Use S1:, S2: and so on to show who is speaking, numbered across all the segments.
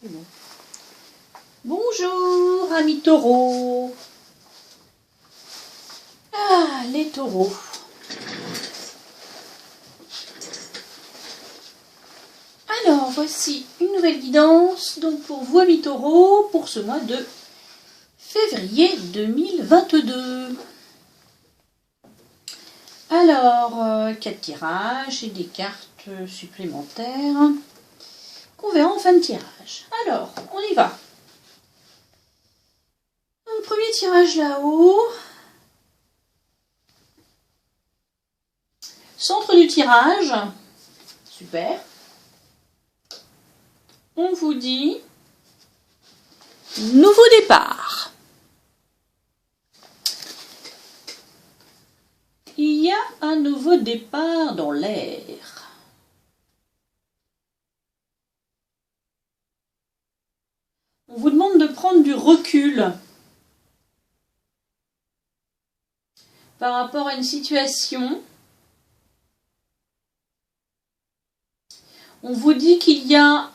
S1: C'est bon. Bonjour, amis taureaux. Ah, les taureaux. Alors, voici une nouvelle guidance donc pour vous, amis taureaux, pour ce mois de février 2022. Alors, 4 tirages et des cartes supplémentaires qu'on verra en fin de tirage. Alors, on y va. Le premier tirage là-haut. Centre du tirage. Super. On vous dit nouveau départ. Il y a un nouveau départ dans l'air. On vous demande de prendre du recul par rapport à une situation. On vous dit qu'il y a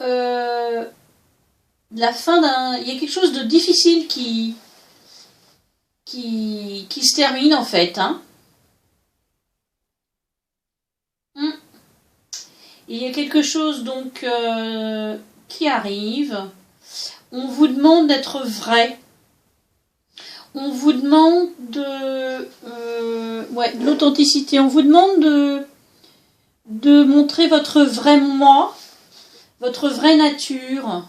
S1: la fin d'un... Il y a quelque chose de difficile qui se termine en fait. Hein. Il y a quelque chose donc qui arrive. On vous demande d'être vrai. On vous demande de l'authenticité. On vous demande de montrer votre vrai moi, votre vraie nature.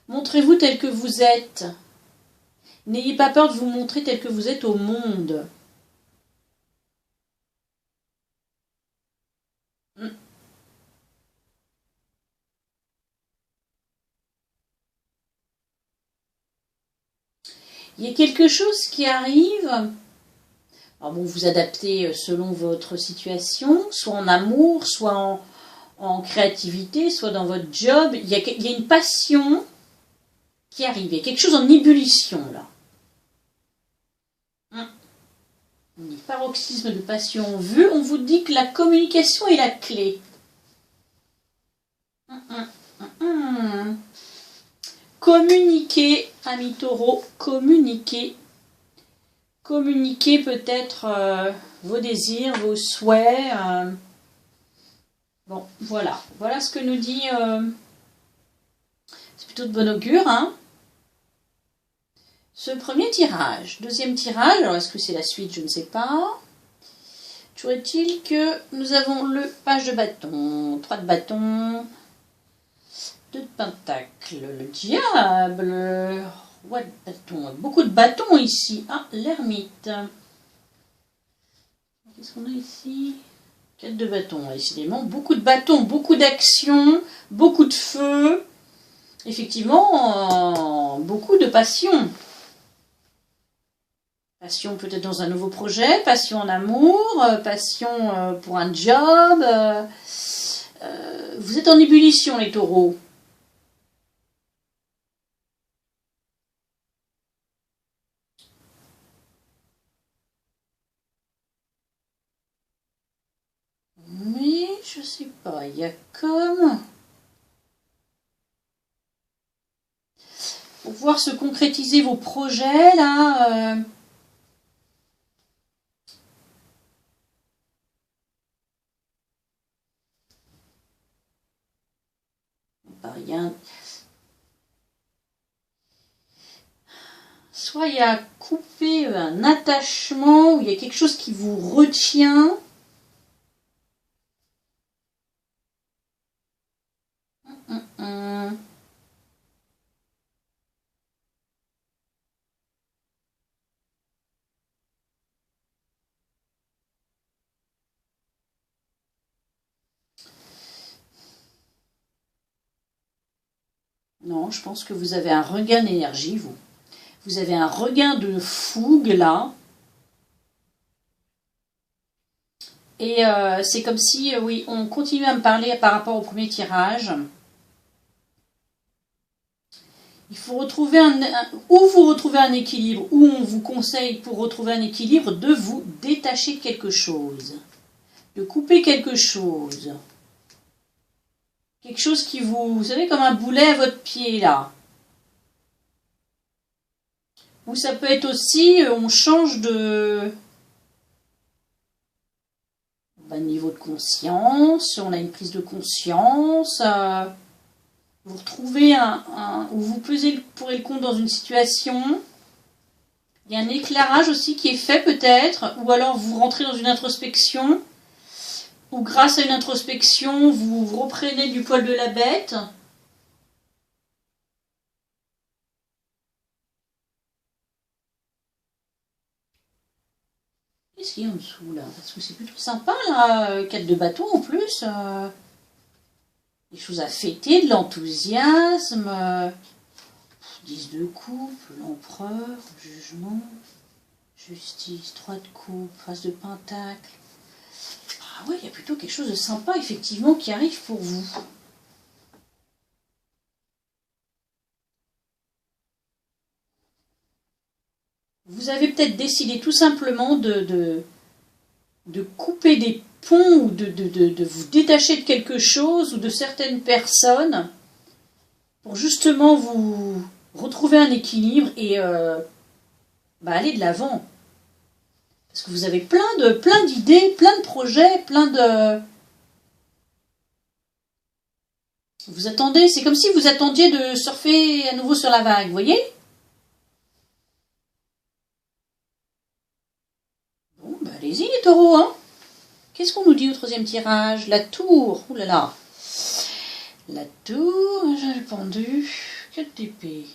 S1: Montrez-vous tel que vous êtes. N'ayez pas peur de vous montrer tel que vous êtes au monde. Il y a quelque chose qui arrive. Alors bon, vous adaptez selon votre situation, soit en amour, soit en créativité, soit dans votre job. Il y a une passion qui arrive. Il y a quelque chose en ébullition là. Un paroxysme de passion vu. On vous dit que la communication est la clé. Communiquer, amis taureaux, communiquer. Communiquer peut-être vos désirs, vos souhaits. Bon, voilà. Voilà ce que nous dit... c'est plutôt de bon augure, hein. Ce premier tirage. Deuxième tirage, alors est-ce que c'est la suite? Je ne sais pas. Toujours est-il que nous avons le page de bâton, 3 de bâton, 2 de pentacle, le diable, roi de bâton, beaucoup de bâtons ici. Ah, l'ermite. Qu'est-ce qu'on a ici? 4 de bâton, décidément, beaucoup de bâtons, beaucoup d'action, beaucoup de feu. Effectivement, beaucoup de passion. Passion peut-être dans un nouveau projet, passion en amour, passion pour un job. Vous êtes en ébullition, les taureaux. Mais je sais pas, il y a comme... Pour pouvoir se concrétiser vos projets, là... Rien. Soit il y a coupé un attachement, ou il y a quelque chose qui vous retient. Non, je pense que vous avez un regain d'énergie, vous. Vous avez un regain de fougue, là. Et c'est comme si, oui, on continue à me parler par rapport au premier tirage. Il faut retrouver ou vous retrouvez un équilibre, ou on vous conseille pour retrouver un équilibre de vous détacher de quelque chose. De couper quelque chose. quelque chose qui vous savez, comme un boulet à votre pied, là. Ou ça peut être aussi, on change de niveau de conscience, on a une prise de conscience, vous retrouvez ou vous pesez pour et le contre dans une situation, il y a un éclairage aussi qui est fait peut-être, ou alors vous rentrez dans une introspection, ou grâce à une introspection, vous reprenez du poil de la bête. Qu'est-ce qu'il y a en dessous là? Parce que c'est plutôt sympa là, 4 de bâton en plus. Des choses à fêter, de l'enthousiasme. 10 de coupe, l'empereur, jugement, justice, 3 de coupe, face de pentacle. Ah ouais, il y a plutôt quelque chose de sympa effectivement qui arrive pour vous. Vous avez peut-être décidé tout simplement de couper des ponts ou de vous détacher de quelque chose ou de certaines personnes pour justement vous retrouver un équilibre et aller de l'avant. Parce que vous avez plein d'idées, plein de projets, plein de... Vous attendez, c'est comme si vous attendiez de surfer à nouveau sur la vague, vous voyez? Bon, bah allez-y les taureaux, hein. Qu'est-ce qu'on nous dit au troisième tirage? La tour, ouh là là. La tour, j'ai le pendu, 4 d'épée.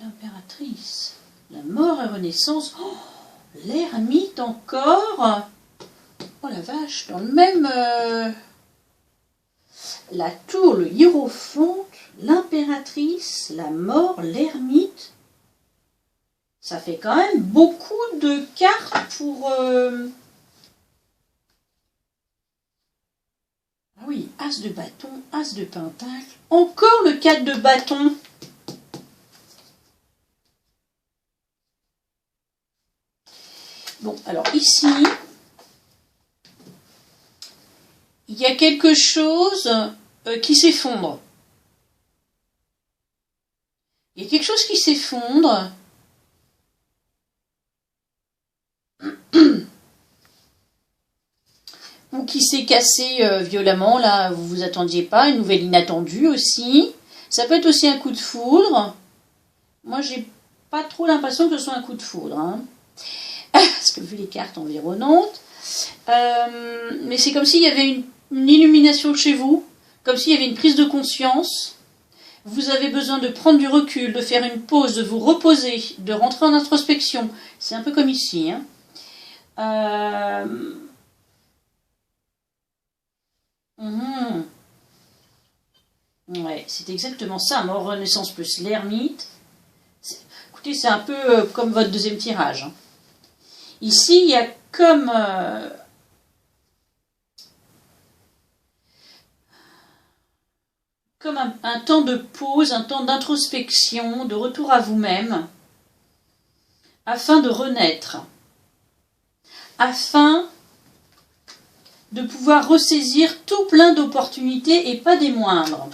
S1: L'impératrice. La mort et renaissance. Oh, l'ermite encore. Oh la vache, dans le même... La tour, le hiérophante, l'impératrice, la mort, l'ermite. Ça fait quand même beaucoup de cartes pour... Ah oui, as de bâton, as de pentacle. Encore le 4 de bâton. Bon, alors ici, il y a quelque chose qui s'effondre. Il y a quelque chose qui s'effondre. Ou qui s'est cassé violemment, là, vous vous attendiez pas. Une nouvelle inattendue aussi. Ça peut être aussi un coup de foudre. Moi, j'ai pas trop l'impression que ce soit un coup de foudre. Hein. Parce que vu les cartes environnantes. Mais c'est comme s'il y avait une illumination chez vous. Comme s'il y avait une prise de conscience. Vous avez besoin de prendre du recul, de faire une pause, de vous reposer, de rentrer en introspection. C'est un peu comme ici. Hein. Ouais, c'est exactement ça. Mort, renaissance plus l'ermite. Écoutez, c'est un peu comme votre deuxième tirage. Hein. Ici, il y a comme... comme un temps de pause, un temps d'introspection, de retour à vous-même, afin de renaître, afin de pouvoir ressaisir tout plein d'opportunités et pas des moindres.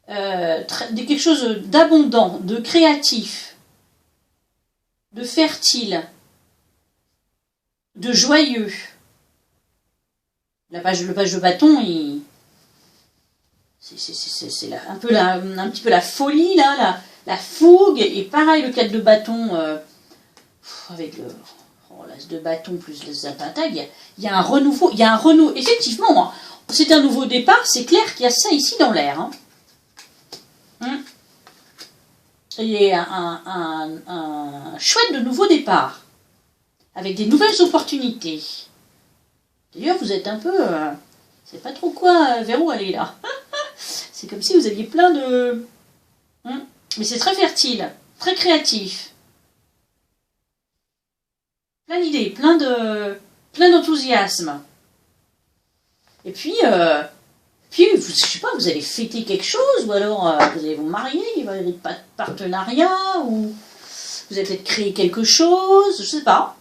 S1: Quelque chose d'abondant, de créatif, de fertile, de joyeux. Le page de bâton, c'est un petit peu la folie, là, la fougue. Et pareil, le 4 de bâton, avec l'as de bâton plus le zapatag, il y a un renouveau. Il y a un renouveau. Effectivement, c'est un nouveau départ. C'est clair qu'il y a ça ici dans l'air. Hein. Il y a un chouette de nouveau départ. Avec des nouvelles opportunités. D'ailleurs, vous êtes un peu... c'est pas trop quoi, vers où aller là. C'est comme si vous aviez plein de... Mais c'est très fertile, très créatif. Plein d'idées, plein d'enthousiasme. Et puis, je sais pas, vous allez fêter quelque chose, ou alors vous allez vous marier, il va y avoir des partenariats, ou vous allez peut-être créer quelque chose, je sais pas.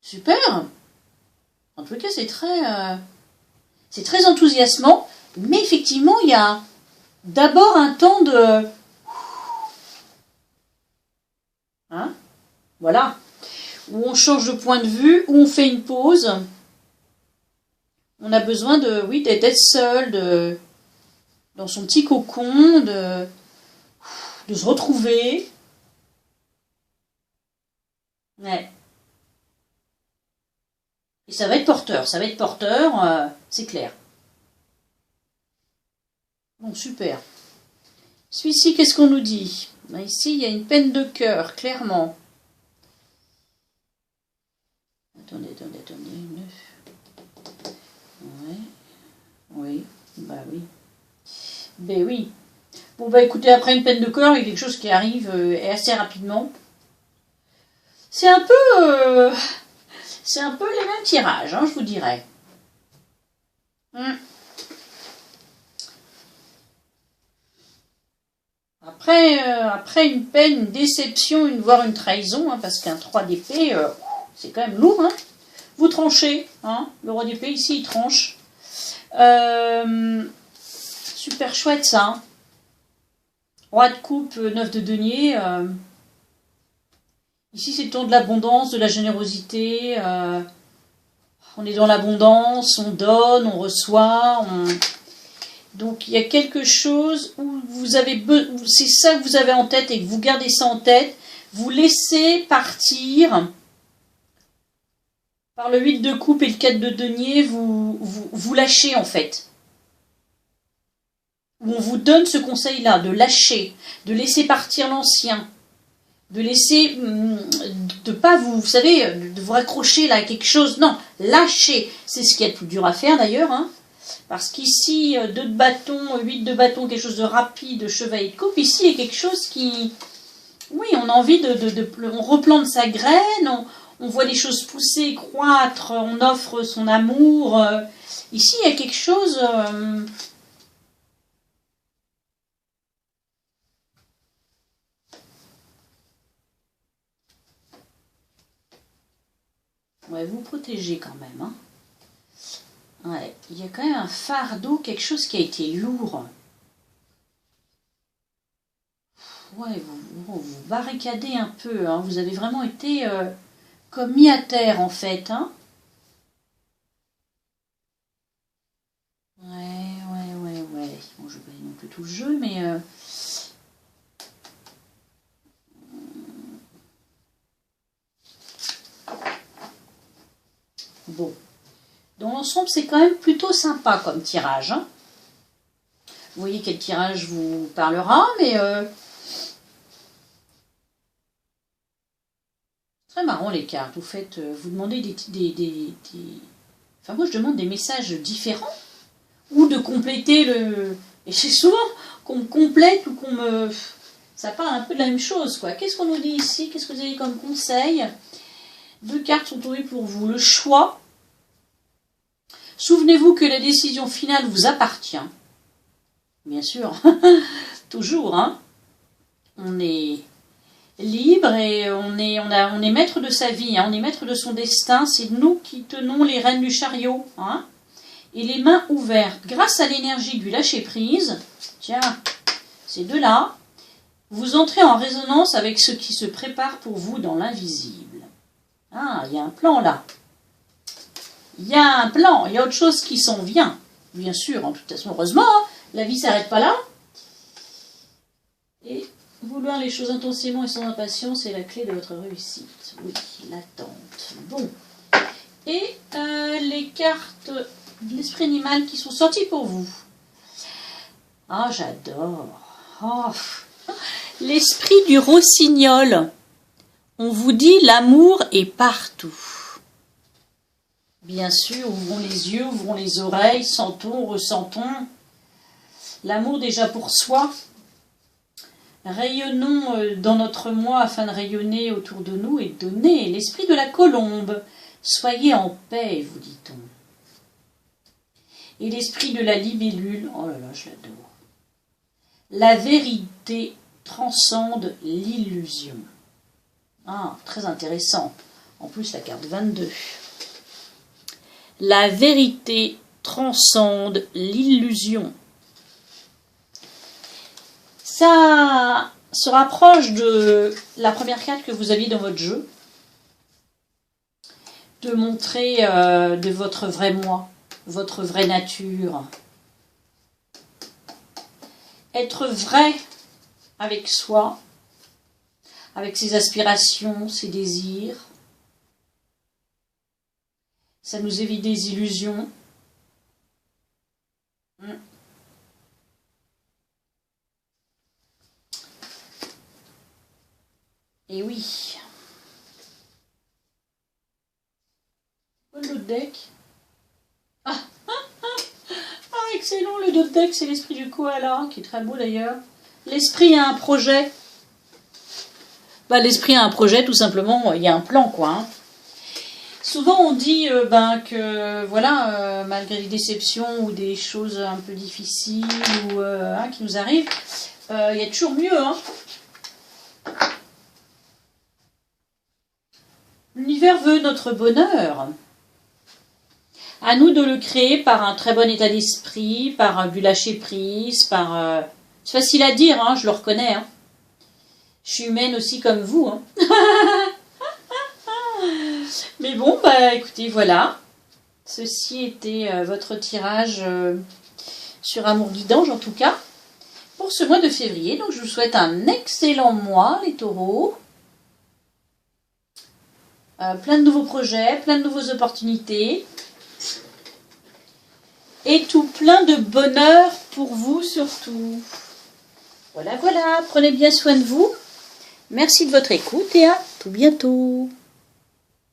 S1: Super. En tout cas, c'est très enthousiasmant. Mais effectivement, il y a d'abord un temps de... Hein, voilà. Où on change de point de vue, où on fait une pause. On a besoin de, oui, d'être seul, dans son petit cocon, de se retrouver. Ouais. Et ça va être porteur, c'est clair. Bon, super. Celui-ci, qu'est-ce qu'on nous dit? Ici, il y a une peine de cœur, clairement. Attendez. Ouais. Oui. Bah oui. Ben oui. Bon, bah écoutez, après une peine de cœur, il y a quelque chose qui arrive assez rapidement. C'est un peu les mêmes tirages, hein, je vous dirais. Après une peine, une déception, voire une trahison, hein, parce qu'un 3 d'épée, c'est quand même lourd. Hein. Vous tranchez, hein, le roi d'épée ici, il tranche. Super chouette ça. Hein. Roi de coupe, 9 de denier. Ici, c'est le temps de l'abondance, de la générosité. On est dans l'abondance, on donne, on reçoit. Donc, il y a quelque chose où c'est ça que vous avez en tête et que vous gardez ça en tête. Vous laissez partir. Par le 8 de coupe et le 4 de denier, vous lâchez en fait. Où on vous donne ce conseil-là, de lâcher, de laisser partir l'ancien. De laisser, de pas vous savez, de vous raccrocher là à quelque chose. Non, lâchez. C'est ce qui est le plus dur à faire d'ailleurs. Hein, parce qu'ici, 2 de bâton, 8 de bâton, quelque chose de rapide, chevalier de coupe. Ici, il y a quelque chose qui... Oui, on a envie on replante sa graine, on voit les choses pousser, croître, on offre son amour. Ici, il y a quelque chose... Ouais, vous protégez quand même. Hein. Ouais, il y a quand même un fardeau, quelque chose qui a été lourd. Ouais, vous barricadez un peu. Hein. Vous avez vraiment été comme mis à terre en fait. Hein. Ouais. Bon, je ne vais pas non plus tout le jeu, mais... Bon. Dans l'ensemble, c'est quand même plutôt sympa comme tirage. Hein. Vous voyez quel tirage vous parlera, mais... Très marrant les cartes. Vous demandez Enfin, moi, je demande des messages différents. Ou de compléter le... Et c'est souvent qu'on me complète ou qu'on me... Ça parle un peu de la même chose, quoi. Qu'est-ce qu'on nous dit ici? Qu'est-ce que vous avez comme conseil? 2 cartes sont tombées pour vous. Le choix. Souvenez-vous que la décision finale vous appartient. Bien sûr. Toujours, hein. On est libre et on est maître de sa vie. Hein. On est maître de son destin. C'est nous qui tenons les rênes du chariot. Hein. Et les mains ouvertes. Grâce à l'énergie du lâcher-prise, tiens, ces deux-là, vous entrez en résonance avec ce qui se prépare pour vous dans l'invisible. Ah, il y a un plan là. Il y a un plan, il y a autre chose qui s'en vient. Bien sûr, en toute façon, heureusement, hein, la vie ne s'arrête pas là. Et vouloir les choses intensément et sans impatience est la clé de votre réussite. Oui, l'attente. Bon. Et les cartes de l'esprit animal qui sont sorties pour vous. Ah, j'adore. Oh. L'esprit du rossignol. On vous dit l'amour est partout. Bien sûr, ouvrons les yeux, ouvrons les oreilles, sentons, ressentons. L'amour déjà pour soi. Rayonnons dans notre moi afin de rayonner autour de nous et de donner l'esprit de la colombe. Soyez en paix, vous dit-on. Et l'esprit de la libellule, oh là là, je l'adore. La vérité transcende l'illusion. Ah, très intéressant. En plus, la carte 22. La vérité transcende l'illusion. Ça se rapproche de la première carte que vous aviez dans votre jeu, de montrer de votre vrai moi, votre vraie nature. Être vrai avec soi, avec ses aspirations, ses désirs. Ça nous évite des illusions. Et oui. Le deck. Ah, excellent, le dos deck, c'est l'esprit du koala, qui est très beau d'ailleurs. L'esprit a un projet. L'esprit a un projet, tout simplement, il y a un plan, quoi. Hein. Souvent, on dit que, voilà, malgré les déceptions ou des choses un peu difficiles ou qui nous arrivent, il y a toujours mieux. Hein. L'univers veut notre bonheur. À nous de le créer par un très bon état d'esprit, par du lâcher-prise, par... C'est facile à dire, hein, je le reconnais. Hein. Je suis humaine aussi comme vous. Hein. Mais bon, écoutez, voilà. Ceci était votre tirage sur Amour Guidange, en tout cas, pour ce mois de février. Donc, je vous souhaite un excellent mois, les taureaux. Plein de nouveaux projets, plein de nouvelles opportunités. Et tout plein de bonheur pour vous surtout. Voilà, voilà. Prenez bien soin de vous. Merci de votre écoute et à tout bientôt.